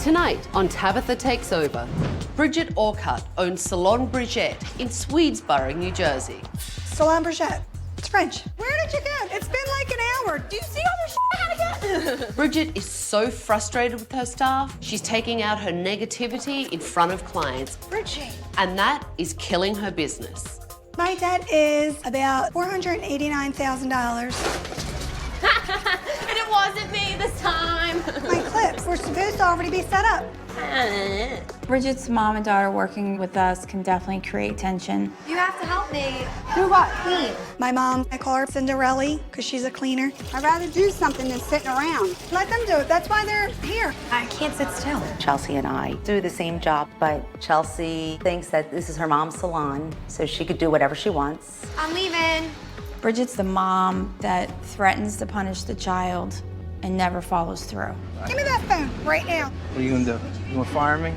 Tonight on Tabatha Takes Over, Bridgette Orcutt owns Salon Bridgette in Swedesboro, New Jersey. Salon Bridgette. It's French. Where did you get? It's been like an hour. Do you see all this shit I gotta get? Bridgette is so frustrated with her staff, she's taking out her negativity in front of clients. Bridgette. And that is killing her business. My debt is about $489,000. And it wasn't me this time. My clips were supposed to already be set up. Bridgette's mom and daughter working with us can definitely create tension. You have to help me. Do what? Clean. My mom, I call her Cinderella because she's a cleaner. I'd rather do something than sitting around. Let them do it. That's why they're here. I can't sit still. Chelsea and I do the same job, but Chelsea thinks that this is her mom's salon, so she could do whatever she wants. I'm leaving. Bridgette's the mom that threatens to punish the child and never follows through. Give me that phone right now. What are you gonna do? You gonna fire me?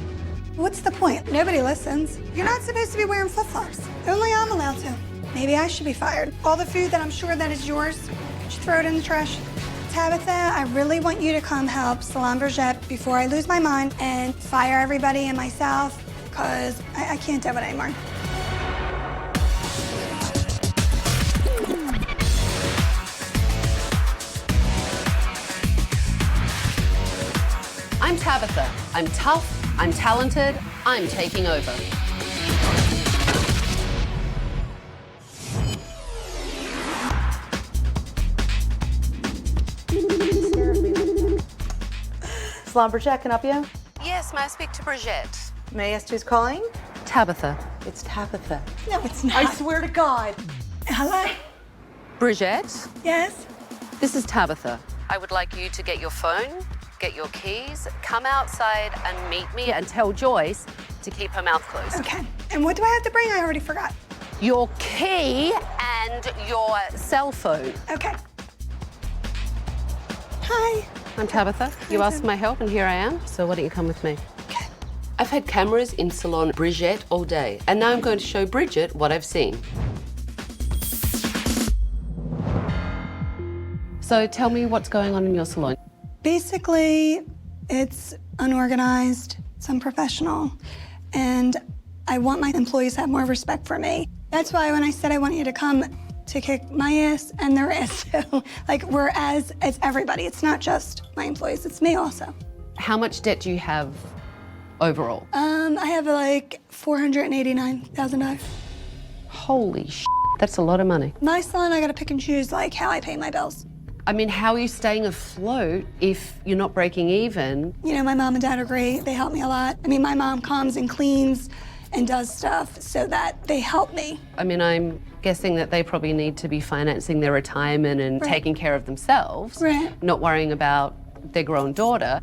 What's the point? Nobody listens. You're not supposed to be wearing flip-flops. Only I'm allowed to. Maybe I should be fired. All the food that I'm sure that is yours, you should throw it in the trash. Tabatha, I really want you to come help Salon Bridgette before I lose my mind and fire everybody and myself, because I can't do it anymore. I'm Tabatha. I'm tough, I'm talented, I'm taking over. Salon Bridgette, can I help you? Yes, may I speak to Bridgette? May I ask who's calling? Tabatha. It's Tabatha. No, it's not. I swear to God. Hello? Bridgette, Yes? this is Tabatha. I would like you to get your phone, get your keys, come outside and meet me and tell Joyce to keep her mouth closed. Okay. And what do I have to bring? I already forgot. Your key and your cell phone. Okay. Hi. I'm Tabatha. You asked for my help and here I am, so why don't you come with me? Okay. I've had cameras in Salon Bridgette all day, and now I'm going to show Bridgette what I've seen. So tell me what's going on in your salon. Basically, it's unorganized, it's unprofessional, and I want my employees to have more respect for me. That's why when I said I want you to come to kick my ass and their ass, so, like, it's everybody. It's not just my employees, it's me also. How much debt do you have overall? I have like $489,000. Holy sh**, that's a lot of money. My salon, I gotta pick and choose like how I pay my bills. I mean, how are you staying afloat if you're not breaking even? You know, my mom and dad are great. They help me a lot. I mean, my mom comes and cleans and does stuff so that they help me. I mean, I'm guessing that they probably need to be financing their retirement and Right. taking care of themselves, Right. not worrying about their grown daughter.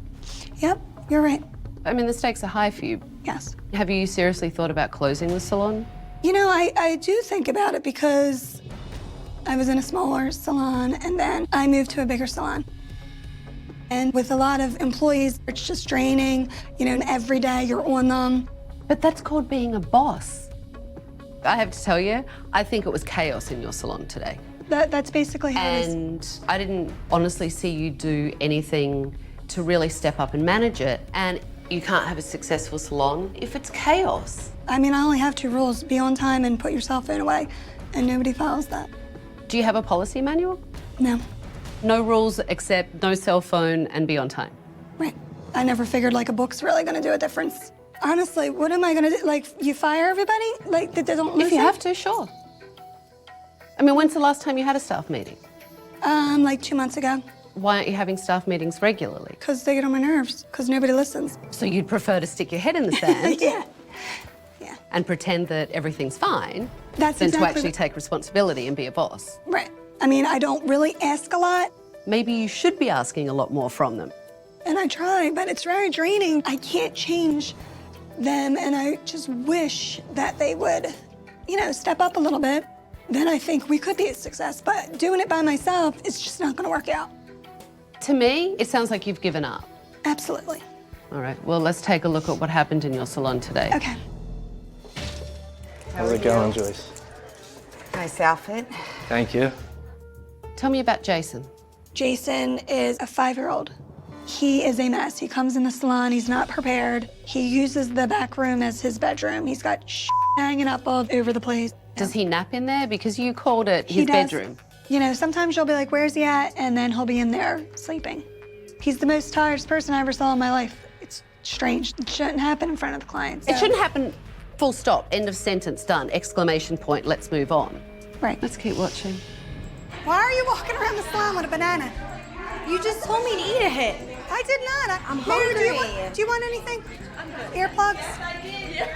Yep, you're right. I mean, the stakes are high for you. Yes. Have you seriously thought about closing the salon? You know, I do think about it because I was in a smaller salon and then I moved to a bigger salon. And with a lot of employees, it's just draining, you know, and every day you're on them. But that's called being a boss. I have to tell you, I think it was chaos in your salon today. That's basically how it is. And I didn't honestly see you do anything to really step up and manage it. And you can't have a successful salon if it's chaos. I mean, I only have 2 rules: be on time and put your cell phone away, and nobody follows that. Do you have a policy manual? No. No rules except no cell phone and be on time. Right. I never figured like a book's really gonna do a difference. Honestly, what am I gonna do? Like, you fire everybody? Like, that they don't listen? If you have to, sure. I mean, when's the last time you had a staff meeting? Like 2 months ago. Why aren't you having staff meetings regularly? Because they get on my nerves, because nobody listens. So you'd prefer to stick your head in the sand Yeah. and pretend that everything's fine That's than exactly to actually what- take responsibility and be a boss. Right. I mean, I don't really ask a lot, Maybe you should be asking a lot more from them. and I try, but it's very draining. I can't change them, and I just wish that they would, you know, step up a little bit. Then I think we could be a success, but doing it by myself is just not gonna work out. To me, it sounds like you've given up. Absolutely. All right, well, let's take a look at what happened in your salon today. Okay. How's it going, Joyce? Nice outfit. Thank you. Tell me about Jason. Jason is a 5-year-old. He is a mess. He comes in the salon, he's not prepared. He uses the back room as his bedroom. He's got hanging up all over the place. Does he nap in there? Because you called it He his does. bedroom. You know, sometimes you'll be like, where's he at? And then he'll be in there sleeping. He's the most tired person I ever saw in my life. It's strange. It shouldn't happen in front of the clients. It shouldn't happen, full stop, end of sentence, done, exclamation point, let's move on. Right. Let's keep watching. Why are you walking around the salon with a banana? You just told me to eat it. I did not. I'm Mary, hungry. Do you want anything? Earplugs?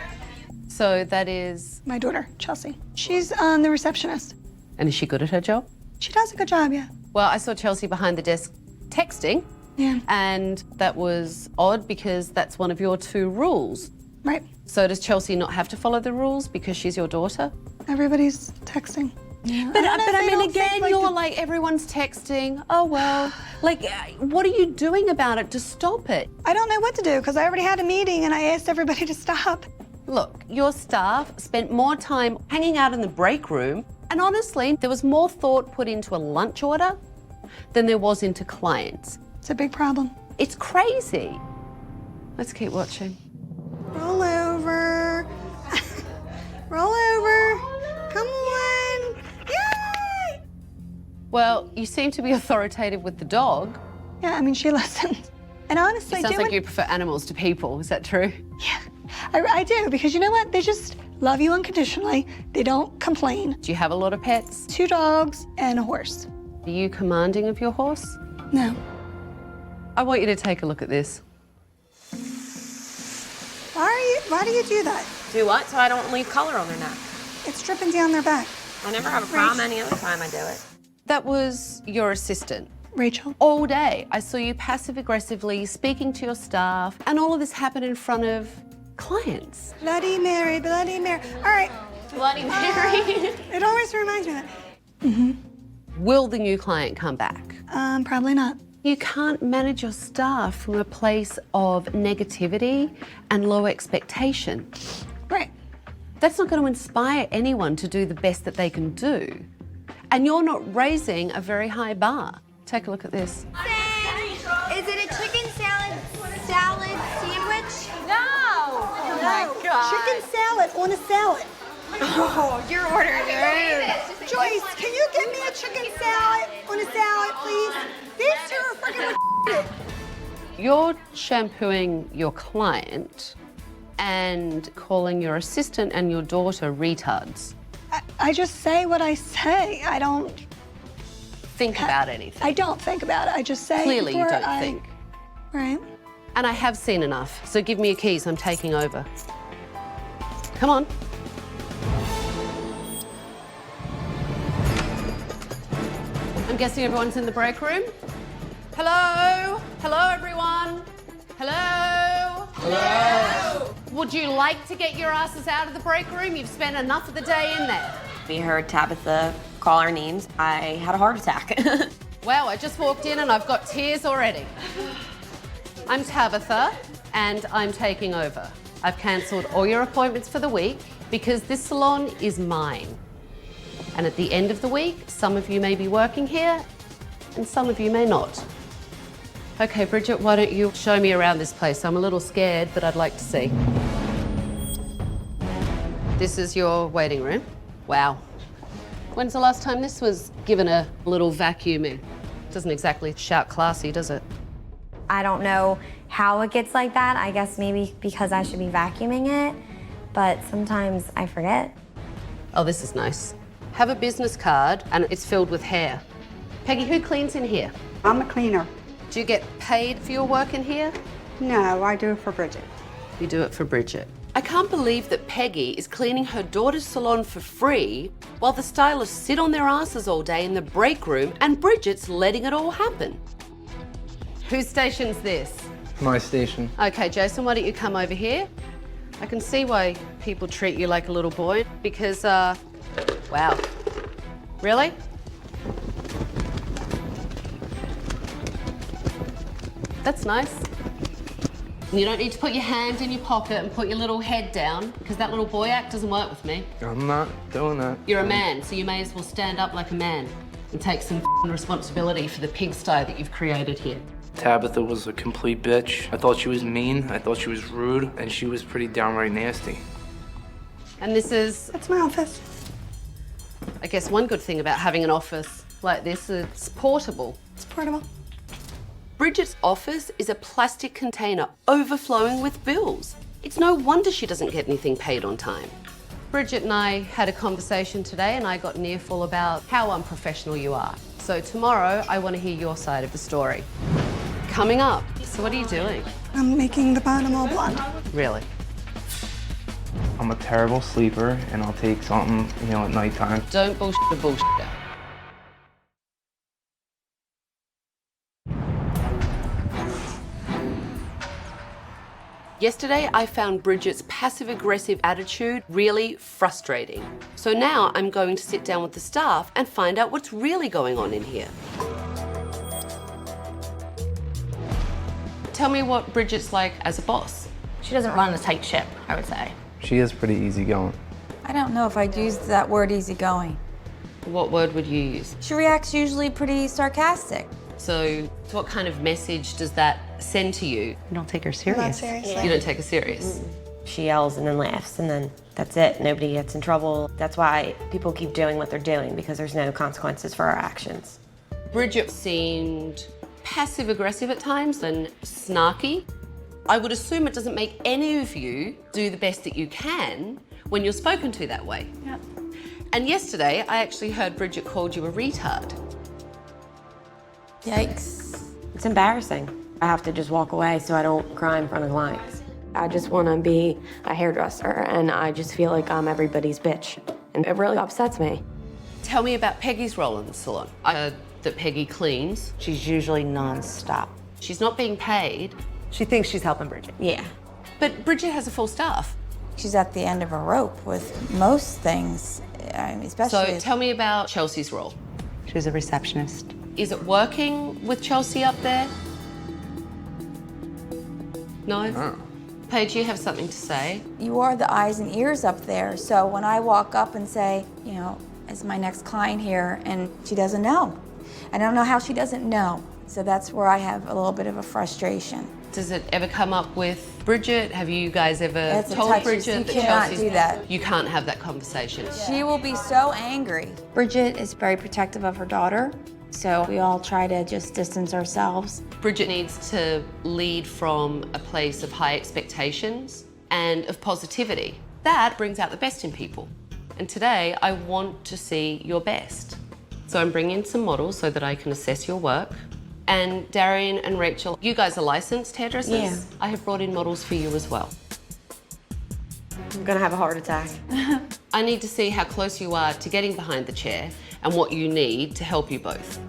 So that is, My daughter, Chelsea. She's the receptionist. and is she good at her job? She does a good job, yeah. Well, I saw Chelsea behind the desk texting, Yeah. and that was odd because that's one of your 2 rules. Right. So does Chelsea not have to follow the rules because she's your daughter? Everybody's texting. Yeah. But don't know if I they mean, don't think, again, like, you're the- like, everyone's texting. Oh, well, like, what are you doing about it to stop it? I don't know what to do because I already had a meeting and I asked everybody to stop. Look, your staff spent more time hanging out in the break room, and honestly, there was more thought put into a lunch order than there was into clients. It's a big problem. It's crazy. Let's keep watching. Roll over. Roll over. Come on. Yay! Well, you seem to be authoritative with the dog. Yeah, I mean, she listens. And honestly, It sounds like doing- you prefer animals to people. Is that true? Yeah, I do, because you know what? They just love you unconditionally. They don't complain. Do you have a lot of pets? 2 dogs and a horse. Are you commanding of your horse? No. I want you to take a look at this. Why do you do that? Do what? So I don't leave color on their neck. It's dripping down their back. I never have a problem any other time I do it. That was your assistant. Rachel. All day, I saw you passive-aggressively speaking to your staff, and all of this happened in front of clients. Bloody Mary, Bloody Mary. All right. Bloody Mary. It always reminds me of that. Will the new client come back? Probably not. You can't manage your staff from a place of negativity and low expectation. Right. That's not going to inspire anyone to do the best that they can do. And you're not raising a very high bar. Take a look at this. Is it a chicken salad sandwich? No. Oh my God. Chicken salad on a salad. Oh, you're ordering it. Joyce, can you get me a chicken salad on a salad, please? These 2 are freaking retarded. You're shampooing your client and calling your assistant and your daughter retards. I just say what I say. I don't Think about anything. I don't think about it. I just say Clearly you before don't think. Right. And I have seen enough, so give me your keys, I'm taking over. Come on. I'm guessing everyone's in the break room. Hello? Hello, everyone? Hello? Hello? Would you like to get your asses out of the break room? You've spent enough of the day in there. We heard Tabatha call our names. I had a heart attack. Wow, I just walked in and I've got tears already. I'm Tabatha and I'm taking over. I've cancelled all your appointments for the week because this salon is mine. And at the end of the week, some of you may be working here and some of you may not. Okay, Bridgette, why don't you show me around this place? I'm a little scared, but I'd like to see. This is your waiting room. Wow. When's the last time this was given a little vacuuming? Doesn't exactly shout classy, does it? I don't know how it gets like that. I guess maybe because I should be vacuuming it, but sometimes I forget. Oh, this is nice. Have a business card and it's filled with hair. Peggy, who cleans in here? I'm a cleaner. Do you get paid for your work in here? No, I do it for Bridget. You do it for Bridgette. I can't believe that Peggy is cleaning her daughter's salon for free while the stylists sit on their asses all day in the break room and Bridgette's letting it all happen. Whose station's this? My station. Okay, Jason, why don't you come over here? I can see why people treat you like a little boy because, wow. Really? That's nice. You don't need to put your hand in your pocket and put your little head down because that little boy act doesn't work with me. I'm not doing that. You're a man, so you may as well stand up like a man and take some responsibility for the pigsty that you've created here. Tabatha was a complete bitch. I thought she was mean, I thought she was rude, and she was pretty downright nasty. And this is, That's my office. I guess, one good thing about having an office like this, it's portable. It's portable. Bridgette's office is a plastic container overflowing with bills. It's no wonder she doesn't get anything paid on time. Bridgette and I had a conversation today and I got an earful about how unprofessional you are. So tomorrow, I want to hear your side of the story. Coming up, so what are you doing? I'm making the bottom all blonde. Really? I'm a terrible sleeper, and I'll take something, at nighttime. Don't bullshit the bullshit. Yesterday, I found Bridgette's passive-aggressive attitude really frustrating. So now I'm going to sit down with the staff and find out what's really going on in here. Tell me what Bridgette's like as a boss. She doesn't run a tight ship, I would say. She is pretty easygoing. I don't know if I'd use that word easygoing. What word would you use? She reacts usually pretty sarcastic. So what kind of message does that send to you? You don't take her Not serious. seriously. You don't take it serious. She yells and then laughs, and then that's it. Nobody gets in trouble. That's why people keep doing what they're doing, because there's no consequences for our actions. Bridgette seemed passive-aggressive at times and snarky. I would assume it doesn't make any of you do the best that you can when you're spoken to that way. Yep. And yesterday, I actually heard Bridgette called you a retard. Yikes. It's embarrassing. I have to just walk away so I don't cry in front of clients. I just want to be a hairdresser, and I just feel like I'm everybody's bitch. And it really upsets me. Tell me about Peggy's role in the salon. I heard that Peggy cleans. She's usually non-stop. She's not being paid, She thinks she's helping Bridget. Yeah. but Bridgette has a full staff. She's at the end of a rope with most things, I mean, especially. So tell me about Chelsea's role. She's a receptionist. Is it working with Chelsea up there? No? Oh. Paige, you have something to say. You are the eyes and ears up there, so when I walk up and say, is my next client here, and she doesn't know. I don't know how she doesn't know. So that's where I have a little bit of a frustration. Does it ever come up with Bridgette? Have you guys ever That's a told touchy- Bridgette you that cannot Chelsea's... do that. You can't have that conversation. She will be so angry. Bridgette is very protective of her daughter, so we all try to just distance ourselves. Bridgette needs to lead from a place of high expectations and of positivity. That brings out the best in people. And today, I want to see your best. So I'm bringing in some models so that I can assess your work. And Darian and Rachel, you guys are licensed hairdressers. Yeah. I have brought in models for you as well. I'm gonna have a heart attack. I need to see how close you are to getting behind the chair and what you need to help you both.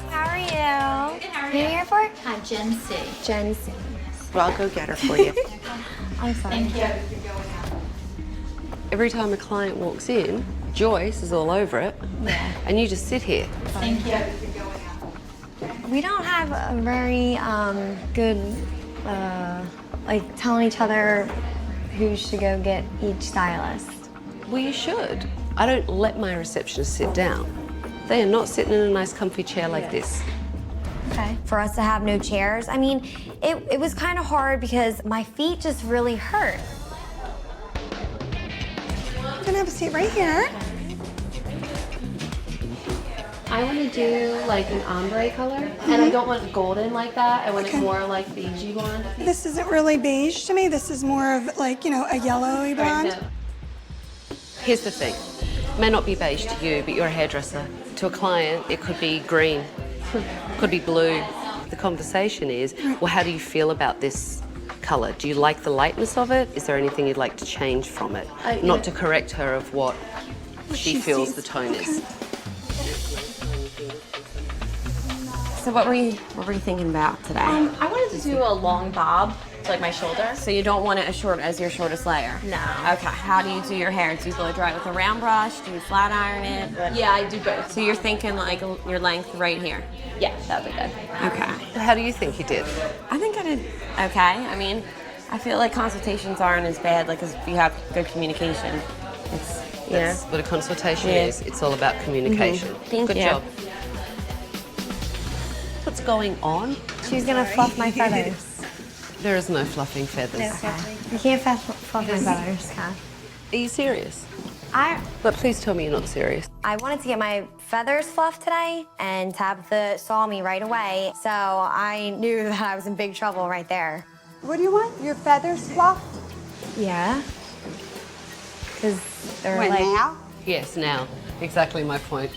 How are you? Who are you here for? Hi, Gen C. Gen C. Well, I'll go get her for you. I'm sorry. Thank you. Every time a client walks in, Joyce is all over it. Yeah. And you just sit here. Thank you. We don't have a very good, telling each other who should go get each stylist. Well, you should. I don't let my receptionists sit down. They are not sitting in a nice comfy chair like this. Okay. For us to have no chairs, I mean, it was kind of hard because my feet just really hurt. You can have a seat right here. I want to do like an ombre color, and I don't want golden like that. I want it more like beigey blonde. This isn't really beige to me. This is more of like, a yellowy blonde. Here's the thing. It may not be beige to you, but you're a hairdresser. To a client, it could be green, could be blue. The conversation is, well, how do you feel about this color? Do you like the lightness of it? Is there anything you'd like to change from it? Not to correct her of what she feels sees. the tone is. So what were you thinking about today? I wanted to do a long bob to like my shoulder. So you don't want it as short as your shortest layer? No. Okay, how do you do your hair? Do you blow dry with a round brush? Do you flat iron it? Yeah, I do both. So you're thinking like your length right here? Yeah, that would be good. Okay. How do you think you did? I think I did okay. I mean, I feel like consultations aren't as bad, like if you have good communication. That's what a consultation is. It's all about communication. Thank Good you. job. What's going on? She's gonna fluff my feathers. There is no fluffing feathers. You can't fluff my feathers, Kat. Are you serious? I But please tell me you're not serious. wanted to get my feathers fluffed today, and Tabitha saw me right away, so I knew that I was in big trouble right there. What do you want? Your feathers fluffed? Yeah. Because they're When, like... now? Yes, now. Exactly my point.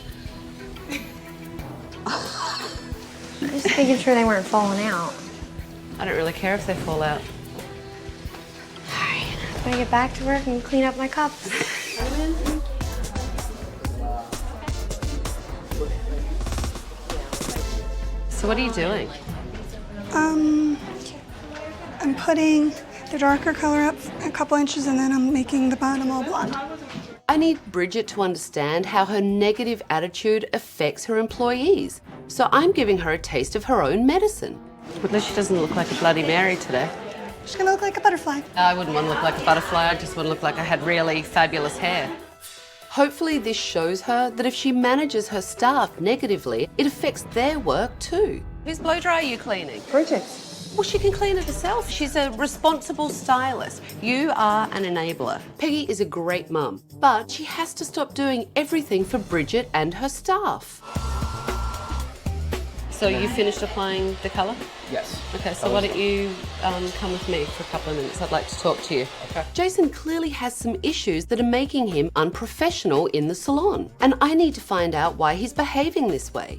Just making sure they weren't falling out. I don't really care if they fall out. I'm gonna get back to work and clean up my cups. So what are you doing? I'm putting the darker color up a couple inches and then I'm making the bottom all blonde. I need Bridgette to understand how her negative attitude affects her employees. So I'm giving her a taste of her own medicine. At least she doesn't look like a Bloody Mary today. She's gonna look like a butterfly. I wouldn't want to look like a butterfly, I just want to look like I had really fabulous hair. Hopefully this shows her that if she manages her staff negatively, it affects their work too. Whose blow dry are you cleaning? Bridgette's. Well, she can clean it herself. She's a responsible stylist. You are an enabler. Peggy is a great mum, but she has to stop doing everything for Bridgette and her staff. So you finished applying the colour? Yes. Okay, so why don't you come with me for a couple of minutes? I'd like to talk to you. Okay. Jason clearly has some issues that are making him unprofessional in the salon, and I need to find out why he's behaving this way.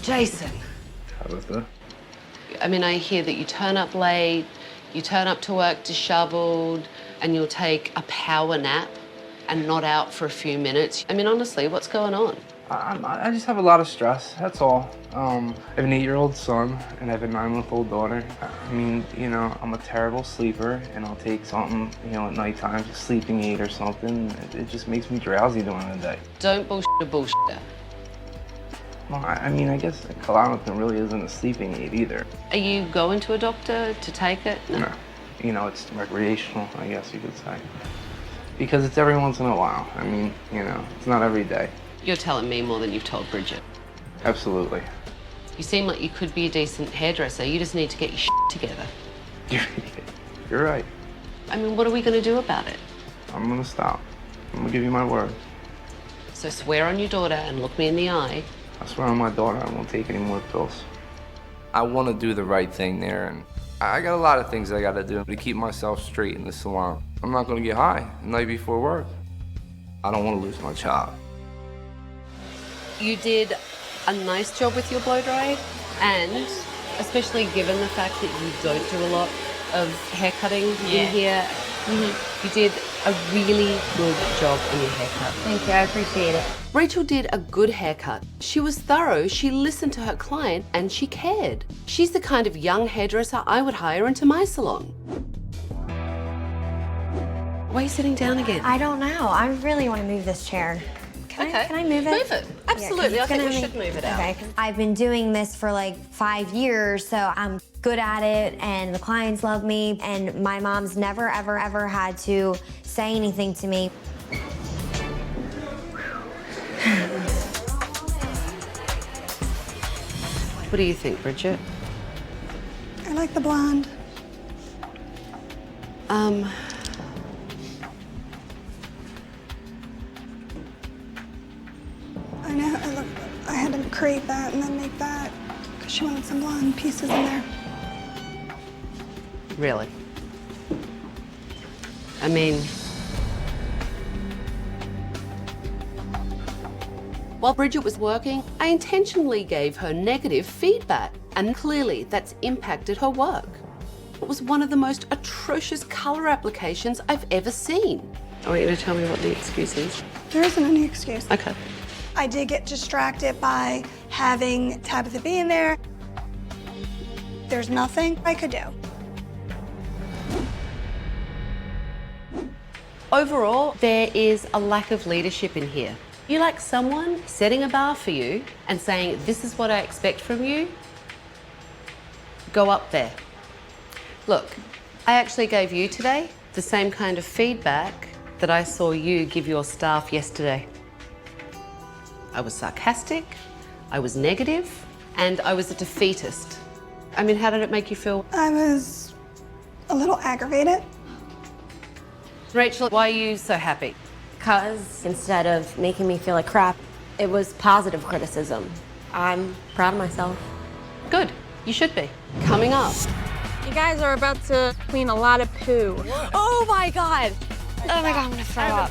Jason. Tabatha. I mean, I hear that you turn up late, you turn up to work disheveled, and you'll take a power nap and not out for a few minutes. I mean, honestly, what's going on? I just have a lot of stress, that's all. I have an 8-year-old son and I have a 9-month-old daughter. I mean, you know, I'm a terrible sleeper and I'll take something, you know, at nighttime, a sleeping aid or something. It just makes me drowsy during the day. Don't bullshit a bullshitter. Well, I mean, I guess Klonopin really isn't a sleeping aid either. Are you going to a doctor to take it? No. You know, it's recreational, I guess you could say. Because it's every once in a while. I mean, you know, it's not every day. You're telling me more than you've told Bridgette. Absolutely. You seem like you could be a decent hairdresser. You just need to get your shit together. You're right. I mean, what are we going to do about it? I'm gonna stop. I'm gonna give you my word. So swear on your daughter and look me in the eye. I swear on my daughter I won't take any more pills. I want to do the right thing there, and I got a lot of things I got to do to keep myself straight in the salon. I'm not going to get high the night before work. I don't want to lose my job. You did a nice job with your blow dry, and especially given the fact that you don't do a lot of hair cutting in here, you did a really good job on your haircut. Thank you, I appreciate it. Rachel did a good haircut. She was thorough, she listened to her client, and she cared. She's the kind of young hairdresser I would hire into my salon. Why are you sitting down again? I don't know. I really want to move this chair. Can I move it? Move it. Absolutely. Yeah, I 'cause think it's we gonna should move it out. Okay, 'cause I've been doing this for like 5 years, so I'm good at it, and the clients love me, and my mom's never, ever, ever had to say anything to me. What do you think, Bridgette? I like the blonde. I know, I had to create that and then make that because she wanted some blonde pieces in there. Really? I mean, while Bridgette was working, I intentionally gave her negative feedback, and clearly that's impacted her work. It was one of the most atrocious color applications I've ever seen. I want you to tell me what the excuse is. There isn't any excuse. Okay. I did get distracted by having Tabatha be in there. There's nothing I could do. Overall, there is a lack of leadership in here. You like someone setting a bar for you and saying, this is what I expect from you, go up there. Look, I actually gave you today the same kind of feedback that I saw you give your staff yesterday. I was sarcastic, I was negative, and I was a defeatist. I mean, how did it make you feel? I was a little aggravated. Rachel, why are you so happy? Because instead of making me feel like crap, it was positive criticism. I'm proud of myself. Good, you should be. Coming up. You guys are about to clean a lot of poo. Oh my God! Oh my God, I'm gonna throw up.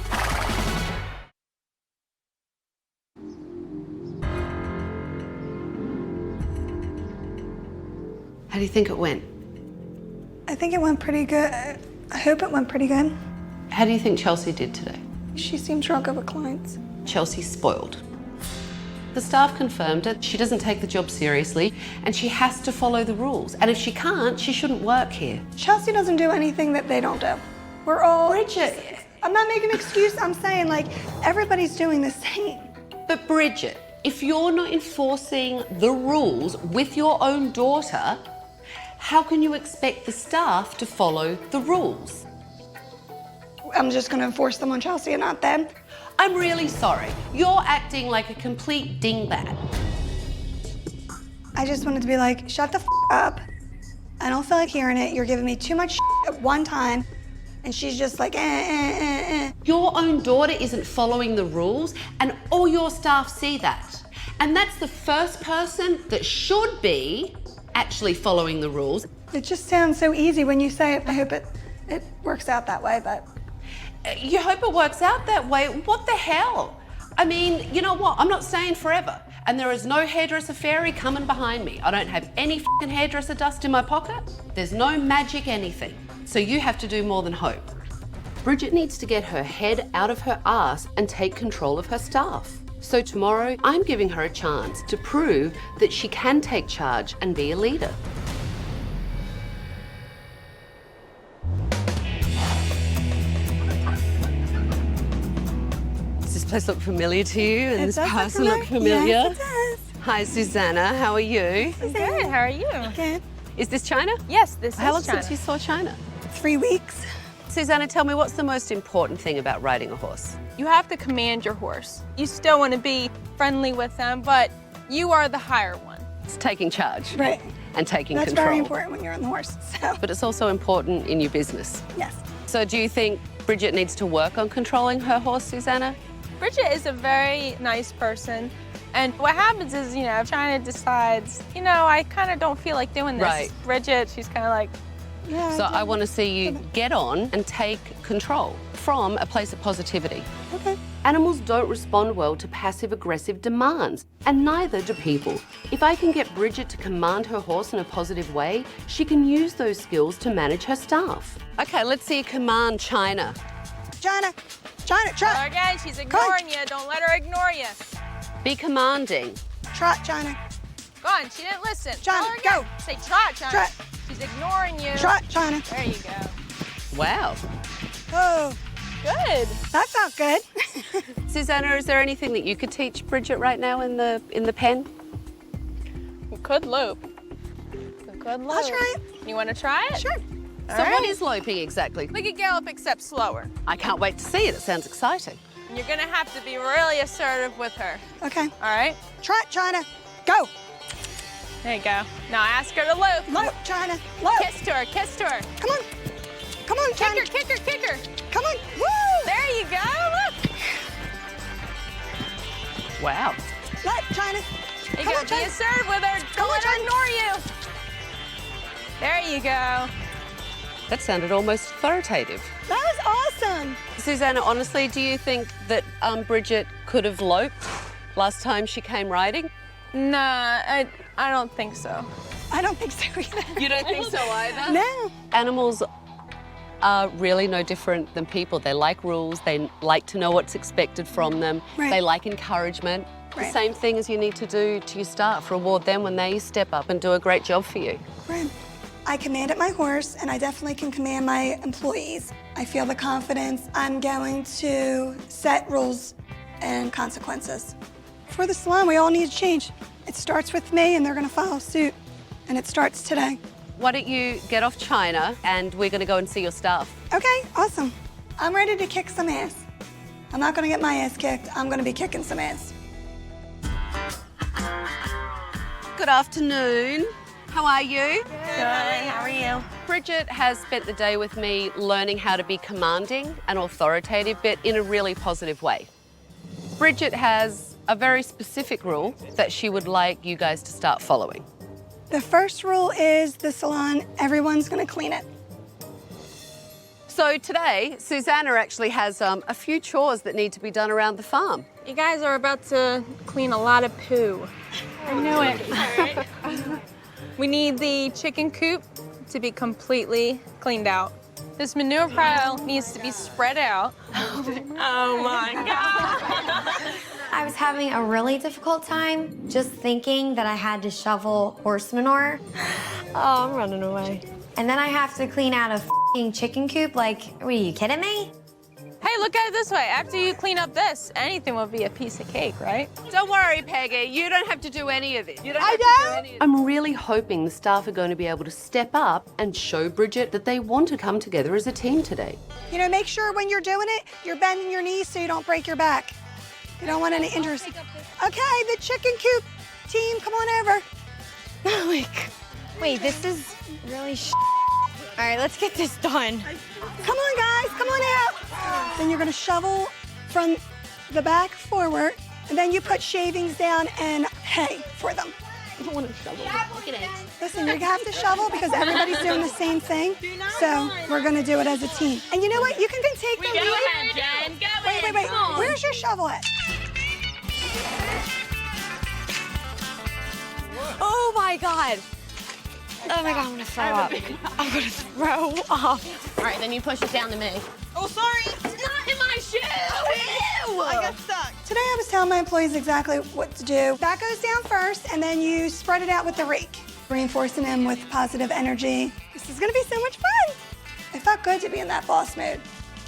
How do you think it went? I think it went pretty good. I hope it went pretty good. How do you think Chelsea did today? She seems real good with clients. Chelsea's spoiled. The staff confirmed it. She doesn't take the job seriously, and she has to follow the rules. And if she can't, she shouldn't work here. Chelsea doesn't do anything that they don't do. We're all... Bridgette. I'm not making an excuse. I'm saying, like, everybody's doing the same. But Bridgette, if you're not enforcing the rules with your own daughter, how can you expect the staff to follow the rules? I'm just going to enforce them on Chelsea and not them. I'm really sorry. You're acting like a complete dingbat. I just wanted to be like, shut the up. I don't feel like hearing it. You're giving me too much at one time. And she's just like, Your own daughter isn't following the rules, and all your staff see that. And that's the first person that should be actually following the rules. It just sounds so easy when you say it. I hope it works out that way, but... You hope it works out that way? What the hell? I mean, you know what? I'm not staying forever. And there is no hairdresser fairy coming behind me. I don't have any fucking hairdresser dust in my pocket. There's no magic anything. So you have to do more than hope. Bridgette needs to get her head out of her ass and take control of her staff. So tomorrow, I'm giving her a chance to prove that she can take charge and be a leader. Does this place look familiar to you? And this person look familiar? Yes, it does. Hi, Susanna. How are you? Good, how are you? Good. Is this China? Yes, this is How long China. since you saw China? 3 weeks. Susanna, tell me, what's the most important thing about riding a horse? You have to command your horse. You still want to be friendly with them, but you are the higher one. It's taking charge. Right. And taking That's control. very important when you're on the horse, so... But it's also important in your business. Yes. So do you think Bridgette needs to work on controlling her horse, Susanna? Bridgette is a very nice person. And what happens is, you know, if China decides, you know, I kind of don't feel like doing this. Right. Bridgette, she's kind of like, Yeah, So I want to see you get on and take control from a place of positivity. Okay. Animals don't respond well to passive-aggressive demands, and neither do people. If I can get Bridgette to command her horse in a positive way, she can use those skills to manage her staff. Okay, let's see you command China. China, tell her trot. again, she's ignoring you. Don't let her ignore you. Be commanding. Trot, China. Go on, she didn't listen. China, Tell her again. go. Say trot, China. Trot. She's ignoring you. Trot, China. There you go. Wow. Oh, Good. that felt good. Susanna, is there anything that you could teach Bridgette right now in the pen? We could loop. We could loop. I'll try it. You want to try it? Sure. So All right. what is loping exactly? Like a gallop, except slower. I can't wait to see it. It sounds exciting. You're going to have to be really assertive with her. Okay. All right? Trot, China. Go. There you go. Now ask her to loop. Lope, China. Lope. Kiss to her, kiss to her. Come on. Come on, China. Kick her, kick her. Come on. Woo! There you go. Look. Wow. Let, China. You Come gotta on, be China. assertive with her. Come Don't on, let her China. ignore you. There you go. That sounded almost authoritative. That was awesome. Susanna, honestly, do you think that Bridgette could have loped last time she came riding? Nah, I don't think so. I don't think so either. You don't think so either? No. Animals are really no different than people. They like rules, they like to know what's expected from them, Right. they like encouragement. The Right. same thing as you need to do to your staff, reward them when they step up and do a great job for you. Right. I commanded my horse, and I definitely can command my employees. I feel the confidence. I'm going to set rules and consequences. For the salon, we all need to change. It starts with me, and they're going to follow suit. And it starts today. Why don't you get off China and we're going to go and see your staff? Okay, awesome. I'm ready to kick some ass. I'm not gonna get my ass kicked. I'm gonna be kicking some ass. Good afternoon. How are you? Good. How are you? Bridgette has spent the day with me learning how to be commanding and authoritative, but in a really positive way. Bridgette has a very specific rule that she would like you guys to start following. The first rule is the salon, everyone's gonna clean it. So today, Susanna actually has a few chores that need to be done around the farm. You guys are about to clean a lot of poo. I knew it. We need the chicken coop to be completely cleaned out. This manure pile needs to be spread out. Oh my God. I was having a really difficult time just thinking that I had to shovel horse manure. Oh, I'm running away. And then I have to clean out a f***ing chicken coop. Like, are you kidding me? Hey, look at it this way. After you clean up this, anything will be a piece of cake, right? Don't worry, Peggy. You don't have to do any of it. I'm really hoping the staff are going to be able to step up and show Bridgette that they want to come together as a team today. You know, make sure when you're doing it, you're bending your knees so you don't break your back. You don't want any injuries. Okay, the chicken coop team, come on over. Wait, this is really All right, let's get this done. Come on, guys, come on out. Then you're gonna shovel from the back forward, and then you put shavings down and hay for them. I don't want to shovel. Look at it. Listen, you have to shovel because everybody's doing the same thing. So we're gonna do it as a team. And you know what? You can then take the lead. Jen. Go Wait. Where's your shovel at? Oh my God. Oh my God, I'm gonna throw up. I'm gonna throw up. All right, then you push it down to me. Oh, sorry. It's not in my shoe. Ew. I got stuck. Today I was telling my employees exactly what to do. That goes down first, and then you spread it out with the rake, reinforcing them with positive energy. This is gonna be so much fun. It felt good to be in that boss mode.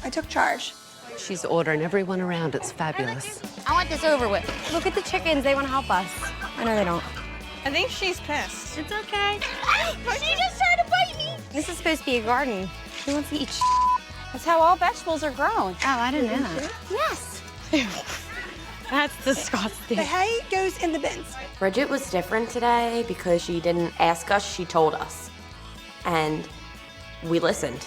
I took charge. She's ordering everyone around. It's fabulous. I want this over with. Look at the chickens. They want to help us. I know they don't. I think she's pissed. It's okay. She just tried to bite me. This is supposed to be a garden. Who wants to eat That's how all vegetables are grown. Oh, I didn't know that. Yes. That's disgusting. The hay goes in the bins. Bridgette was different today because she didn't ask us, she told us. And we listened.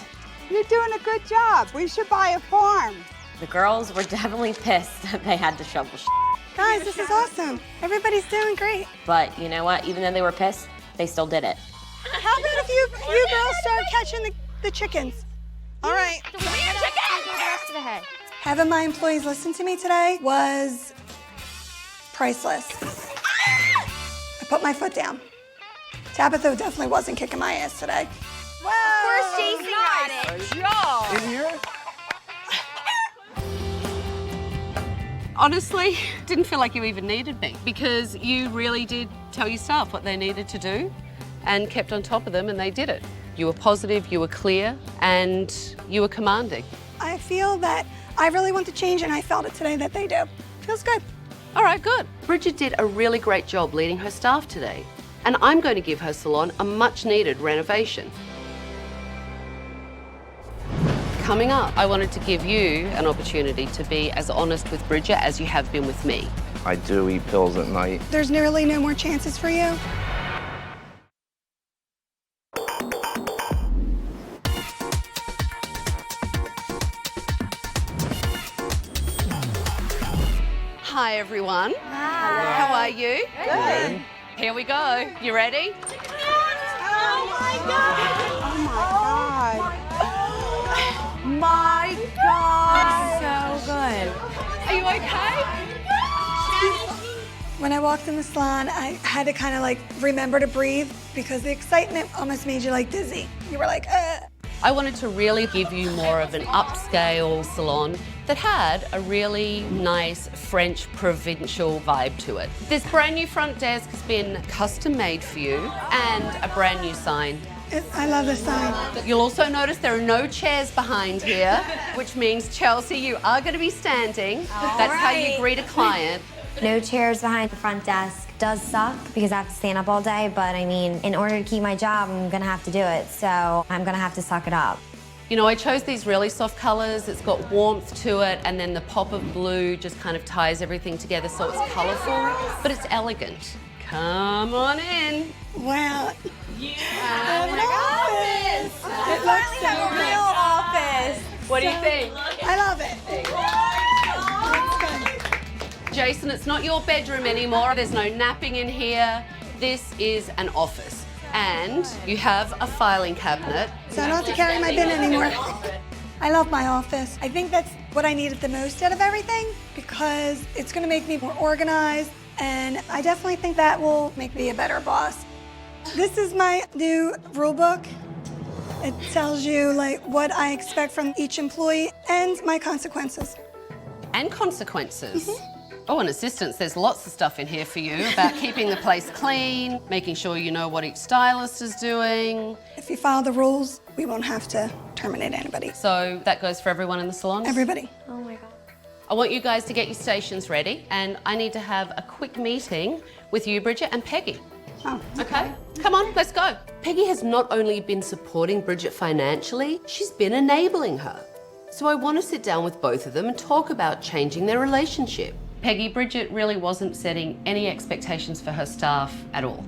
You're doing a good job. We should buy a farm. The girls were definitely pissed that they had to shovel shit. Guys, this is awesome. Everybody's doing great. But you know what? Even though they were pissed, they still did it. How about if you girls start catching the chickens? All right. Having my employees listen to me today was priceless. I put my foot down. Tabatha definitely wasn't kicking my ass today. Of course, Jason got it. In here? Honestly, didn't feel like you even needed me because you really did tell your staff what they needed to do and kept on top of them, and they did it. You were positive, you were clear, and you were commanding. I feel that I really want to change, and I felt it today that they do. Feels good. All right, good. Bridgette did a really great job leading her staff today, and I'm going to give her salon a much-needed renovation. Coming up, I wanted to give you an opportunity to be as honest with Bridgette as you have been with me. I do eat pills at night. There's nearly no more chances for you. Hi, everyone. Hi. How are you? Good. Here we go. You ready? Oh my God. My God. So good. Are you okay? When I walked in the salon, I had to kind of like remember to breathe because the excitement almost made you like dizzy. You were like, I wanted to really give you more of an upscale salon that had a really nice French provincial vibe to it. This brand new front desk has been custom made for you and a brand new sign. I love this sign. You'll also notice there are no chairs behind here, which means, Chelsea, you are going to be standing. That's how you greet a client. No chairs behind the front desk does suck because I have to stand up all day, but I mean, in order to keep my job, I'm gonna have to do it, so I'm gonna have to suck it up. You know, I chose these really soft colors. It's got warmth to it, and then the pop of blue just kind of ties everything together so it's colorful, but it's elegant. Come on in. Wow. It looks so real office. What do you think? I love it. Jason, it's not your bedroom anymore. There's no napping in here. This is an office. And you have a filing cabinet. So I don't have to carry my bin anymore. I love my office. I think that's what I needed the most out of everything because it's gonna make me more organized, and I definitely think that will make me a better boss. This is my new rule book. It tells you like what I expect from each employee and my consequences. And consequences. Oh, and assistance, there's lots of stuff in here for you about keeping the place clean, making sure you know what each stylist is doing. If you follow the rules, we won't have to terminate anybody. So that goes for everyone in the salon? Everybody. Oh my God. I want you guys to get your stations ready, and I need to have a quick meeting with you, Bridget, and Peggy. Oh, Okay, come on, let's go. Peggy has not only been supporting Bridget financially, she's been enabling her. So I want to sit down with both of them and talk about changing their relationship. Peggy, Bridget really wasn't setting any expectations for her staff at all.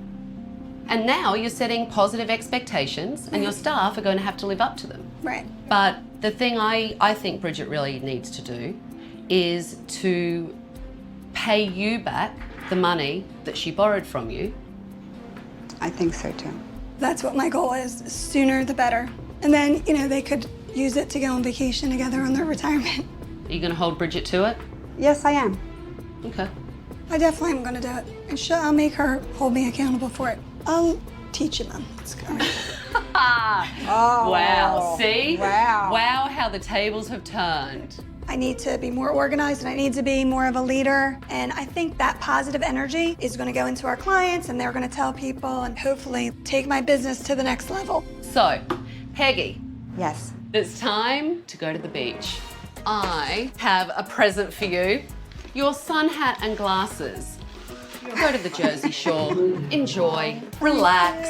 And now you're setting positive expectations and your staff are going to have to live up to them. Right. But the thing I think Bridget really needs to do is to pay you back the money that she borrowed from you. I think so too. That's what my goal is. The sooner the better. And then, you know, they could use it to go on vacation together on their retirement. Are you going to hold Bridget to it? Yes, I am. Okay. I definitely am going to do it. And I'll make her hold me accountable for it. I'll teach you them. Let's go. Oh. Wow, see? Wow. Wow, how the tables have turned. I need to be more organized and I need to be more of a leader. And I think that positive energy is going to go into our clients and they're going to tell people and hopefully take my business to the next level. So, Peggy, Yes. it's time to go to the beach. I have a present for you. Your sun hat and glasses. Go to the Jersey Shore, enjoy, relax.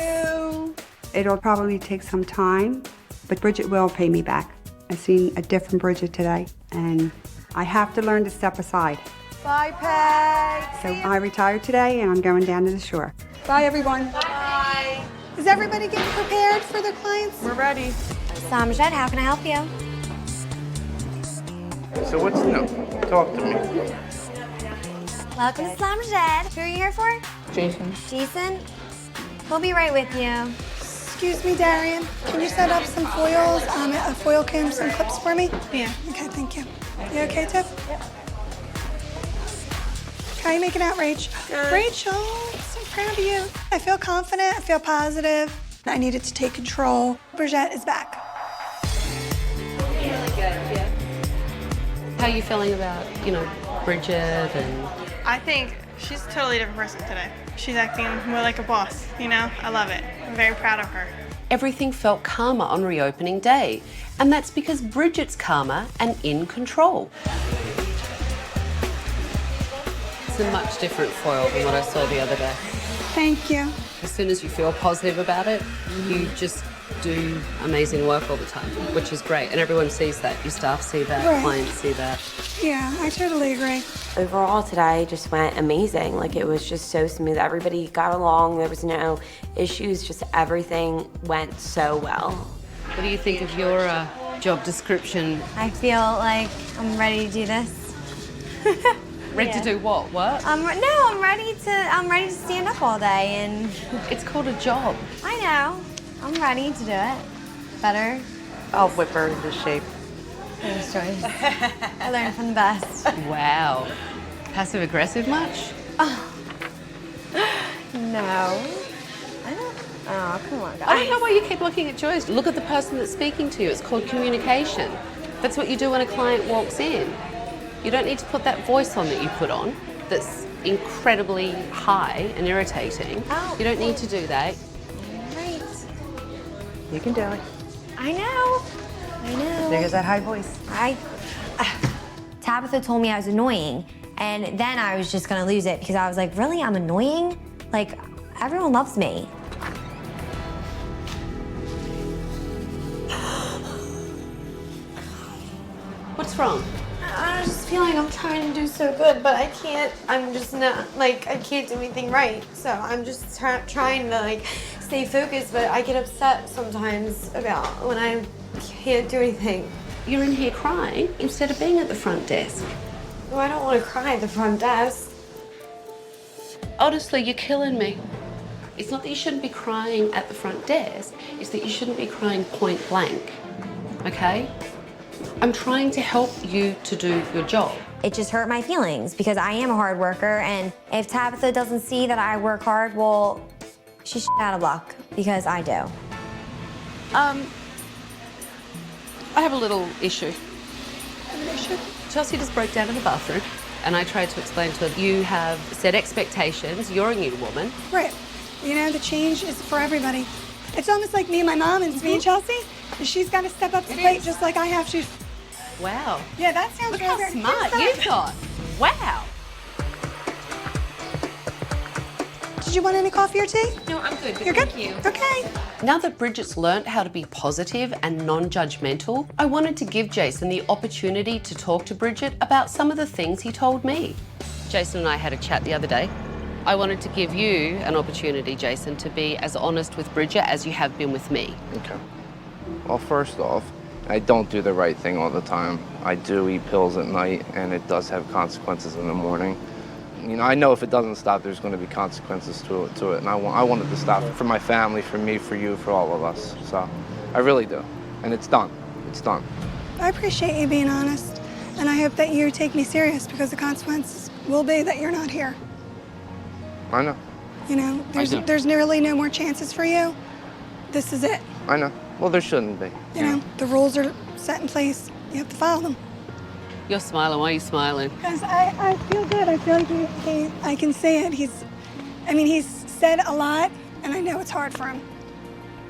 It'll probably take some time, but Bridget will pay me back. I've seen a different Bridget today, and I have to learn to step aside. Bye, Peg. So I retired today, and I'm going down to the shore. Bye, everyone. Bye. Is everybody getting prepared for their clients? We're ready. Salon, Bridgette, how can I help you? So what's new? Talk to me. Welcome to Salon, Bridgette. Who are you here for? Jason. Jason? We'll be right with you. Excuse me, Darian. Can you set up some foils, a foil comb, some clips for me? Yeah. Okay, thank you. You okay, Tiff? Yep. How are you making out, Rach? Good. Rachel, I'm so proud of you. I feel confident, I feel positive. I needed to take control. Bridgette is back. Really good, yeah. How are you feeling about, you know, Bridget and... I think she's a totally different person today. She's acting more like a boss, you know? I love it. I'm very proud of her. Everything felt calmer on reopening day. And that's because Bridget's calmer and in control. It's a much different foil than what I saw the other day. Thank you. As soon as you feel positive about it, you just do amazing work all the time, which is great. And everyone sees that. Your staff see that, Right. clients see that. Yeah, I totally agree. Overall today just went amazing. Like it was just so smooth. Everybody got along. There was no issues. Just everything went so well. What do you think of your job description? I feel like I'm ready to do this. Ready to do what? Work? I'm ready to stand up all day and It's called a job. I know. I'm ready to do it. Better. I'll whip her into shape. Thanks, Joyce. I learned from the best. Wow. Passive aggressive much? No. I don't. Oh, come on, guys. I don't know why you keep looking at Joyce. Look at the person that's speaking to you. It's called communication. That's what you do when a client walks in. You don't need to put that voice on that you put on that's incredibly high and irritating. Oh. You don't need to do that. Right. You can do it. I know. There goes that high voice. Tabatha told me I was annoying, and then I was just gonna lose it because I was like, really, I'm annoying? Like, everyone loves me. What's wrong? I just feel like I'm trying to do so good, but I can't. I'm just not, like, I can't do anything right. So I'm just trying to, like, stay focused, but I get upset sometimes about when I can't do anything. You're in here crying instead of being at the front desk. Well, I don't want to cry at the front desk. Honestly, you're killing me. It's not that you shouldn't be crying at the front desk, it's that you shouldn't be crying point blank, okay? I'm trying to help you to do your job. It just hurt my feelings because I am a hard worker, and if Tabatha doesn't see that I work hard, well, she's out of luck because I do. I have a little issue. An issue? Chelsea just broke down in the bathroom, and I tried to explain to her, you have set expectations, you're a new woman. Right. You know, the change is for everybody. It's almost like me and my mom, and it's me and Chelsea. And she's got to step up to the plate just like I have to. Wow. Yeah, that sounds Look how very smart you've got. Wow. Did you want any coffee or tea? No, I'm good. You're good? You. Okay. Now that Bridgette's learnt how to be positive and non-judgmental, I wanted to give Jason the opportunity to talk to Bridgette about some of the things he told me. Jason and I had a chat the other day. I wanted to give you an opportunity, Jason, to be as honest with Bridgette as you have been with me. Okay. Well, first off, I don't do the right thing all the time. I do eat pills at night, and it does have consequences in the morning. You know, I know if it doesn't stop, there's going to be consequences to it, and I wanted to stop for my family, for me, for you, for all of us. So, I really do, and it's done. It's done. I appreciate you being honest, and I hope that you take me serious because the consequences will be that you're not here. I know. You know, there's nearly no more chances for you. This is it. I know. Well, there shouldn't be. You know, the rules are set in place. You have to follow them. You're smiling. Why are you smiling? Because I feel good. I feel like I can see it. He's said a lot, and I know it's hard for him.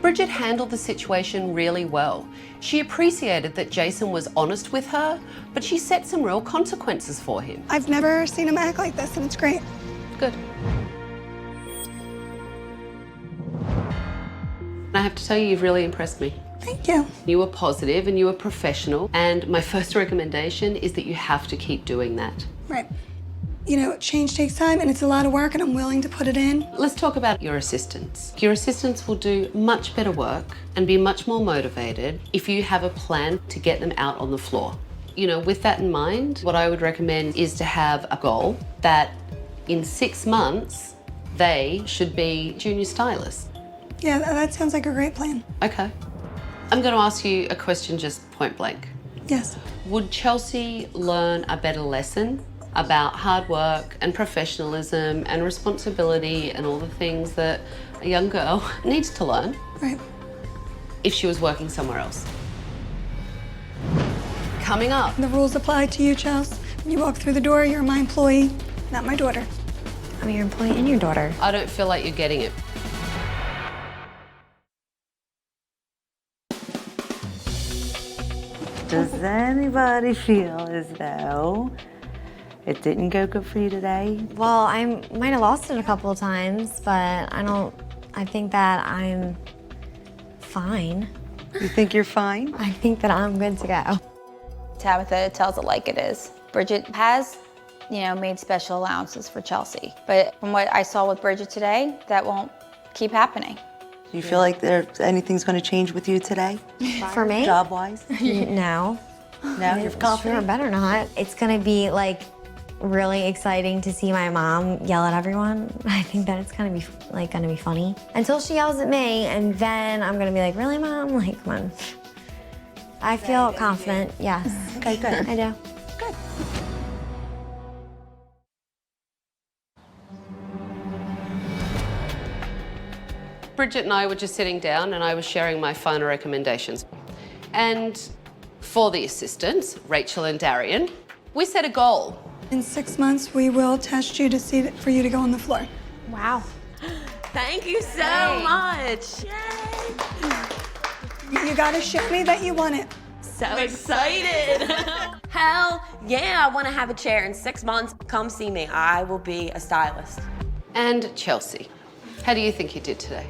Bridgette handled the situation really well. She appreciated that Jason was honest with her, but she set some real consequences for him. I've never seen him act like this, and it's great. Good. I have to tell you, you've really impressed me. Thank you. You were positive and you were professional, and my first recommendation is that you have to keep doing that. Right. You know, change takes time, and it's a lot of work, and I'm willing to put it in. Let's talk about your assistants. Your assistants will do much better work and be much more motivated if you have a plan to get them out on the floor. You know, with that in mind, what I would recommend is to have a goal that in 6 months, they should be junior stylists. Yeah, that sounds like a great plan. Okay. I'm going to ask you a question just point blank. Yes. Would Chelsea learn a better lesson about hard work and professionalism and responsibility and all the things that a young girl needs to learn? Right. If she was working somewhere else? Coming up. The rules apply to you, Chelsea. When you walk through the door, you're my employee, not my daughter. I'm your employee and your daughter. I don't feel like you're getting it. Does anybody feel as though it didn't go good for you today? Well, I might have lost it a couple of times, but I think that I'm fine. You think you're fine? I think that I'm good to go. Tabatha tells it like it is. Bridgette has, made special allowances for Chelsea. But from what I saw with Bridgette today, that won't keep happening. Do you feel like anything's going to change with you today? For me? Job-wise? No. No, you're confident? Sure, better not. It's gonna be like really exciting to see my mom yell at everyone. I think that it's gonna be funny. Until she yells at me, and then I'm gonna be like, really, Mom? Like, come on. I feel confident, yes. Okay, good. I do. Good. Bridgette and I were just sitting down and I was sharing my final recommendations. And for the assistants, Rachel and Darian, we set a goal. In 6 months, we will test you to see for you to go on the floor. Wow. Thank you so much. Yay. You gotta show me that you want it. So excited. Hell yeah, I want to have a chair in 6 months. Come see me. I will be a stylist. And Chelsea, how do you think you did today?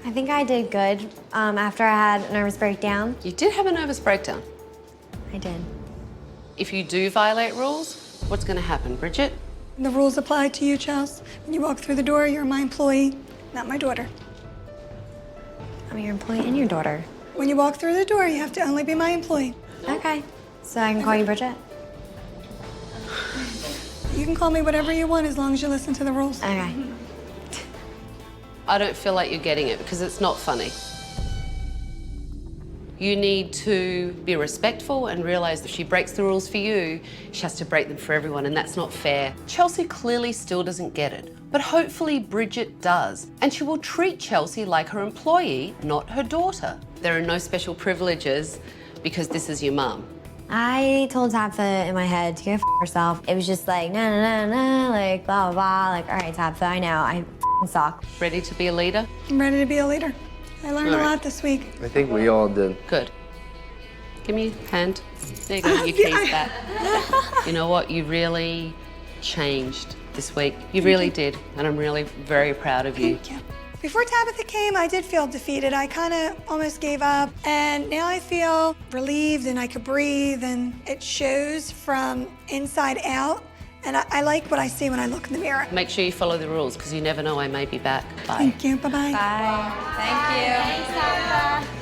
I think I did good after I had a nervous breakdown. You did have a nervous breakdown. I did. If you do violate rules, what's going to happen, Bridgette? The rules apply to you, Chels. When you walk through the door, you're my employee, not my daughter. I'm your employee and your daughter. When you walk through the door, you have to only be my employee. Okay. So I can call you Bridgette? You can call me whatever you want as long as you listen to the rules. Okay. I don't feel like you're getting it because it's not funny. You need to be respectful and realize that if she breaks the rules for you, she has to break them for everyone, and that's not fair. Chelsea clearly still doesn't get it, but hopefully Bridgette does. And she will treat Chelsea like her employee, not her daughter. There are no special privileges because this is your mum. I told Tabitha in my head to go f herself. It was just like, no, no, no, no, like, blah, blah, blah. Like, all right, Tabitha, I know, I suck. Ready to be a leader? I'm ready to be a leader. I learned a lot this week. I think we all did. Good. Give me your hand. There you go, your keys back. You know what? You really changed this week. You really did, and I'm really very proud of you. Thank you. Before Tabatha came, I did feel defeated. I kind of almost gave up, and now I feel relieved and I could breathe, and it shows from inside out, and I like what I see when I look in the mirror. Make sure you follow the rules, because you never know, I may be back. Bye. Thank you, bye-bye. Bye. Thank you. Thanks, Tabitha.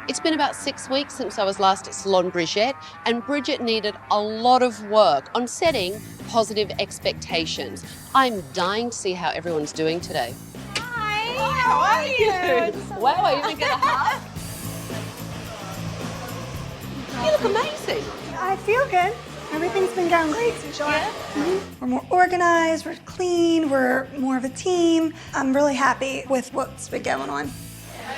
It's been about 6 weeks since I was last at Salon Bridgette, and Bridgette needed a lot of work on setting positive expectations. I'm dying to see how everyone's doing today. Hi, how are you? Wow, I even get a hug. You look amazing. I feel good. Everything's been going great since you left. We're more organized, we're clean, we're more of a team. I'm really happy with what's been going on.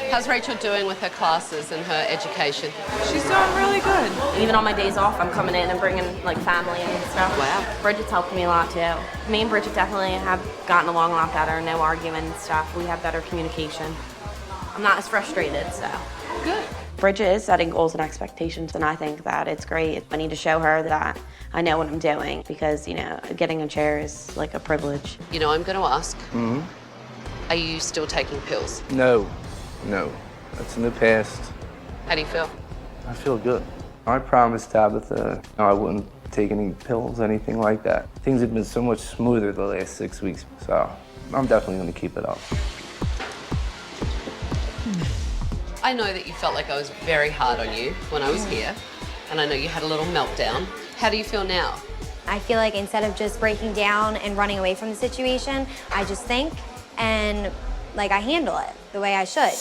How's Rachel doing with her classes and her education? She's doing really good. Even on my days off, I'm coming in and bringing like family and stuff. Wow. Bridgette's helped me a lot too. Me and Bridgette definitely have gotten along a lot better. No arguing and stuff. We have better communication. I'm not as frustrated, so. Good. Bridgette is setting goals and expectations, and I think that it's great. I need to show her that I know what I'm doing because, you know, getting a chair is like a privilege. You know, I'm going to ask, are you still taking pills? No, no, that's in the past. How do you feel? I feel good. I promised Tabatha I wouldn't take any pills, anything like that. Things have been so much smoother the last 6 weeks, so I'm definitely going to keep it up. I know that you felt like I was very hard on you when I was here, and I know you had a little meltdown. How do you feel now? I feel like instead of just breaking down and running away from the situation, I just think and like I handle it the way I should.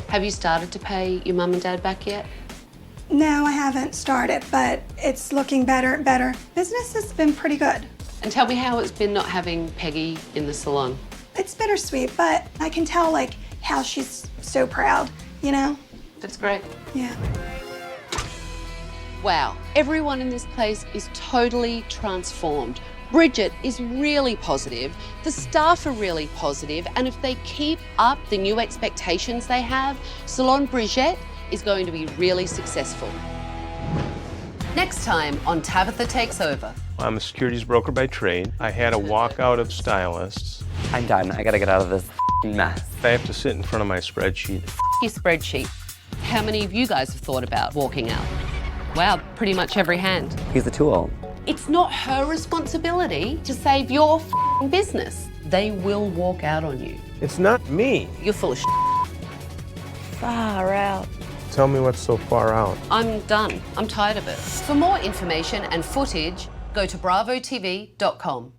Have you started to pay your mum and dad back yet? No, I haven't started, but it's looking better and better. Business has been pretty good. And tell me how it's been not having Peggy in the salon. It's bittersweet, but I can tell like how she's so proud, you know? That's great. Yeah. Wow, everyone in this place is totally transformed. Bridgette is really positive, the staff are really positive, and if they keep up the new expectations they have, Salon Bridgette is going to be really successful. Next time on Tabatha Takes Over. I'm a securities broker by trade. I had a walkout of stylists. I'm done. I gotta get out of this mess. I have to sit in front of my spreadsheet. Your spreadsheet. How many of you guys have thought about walking out? Wow, pretty much every hand. He's a tool. It's not her responsibility to save your business. They will walk out on you. It's not me. You're full of Far out. Tell me what's so far out. I'm done. I'm tired of it. For more information and footage, go to bravotv.com.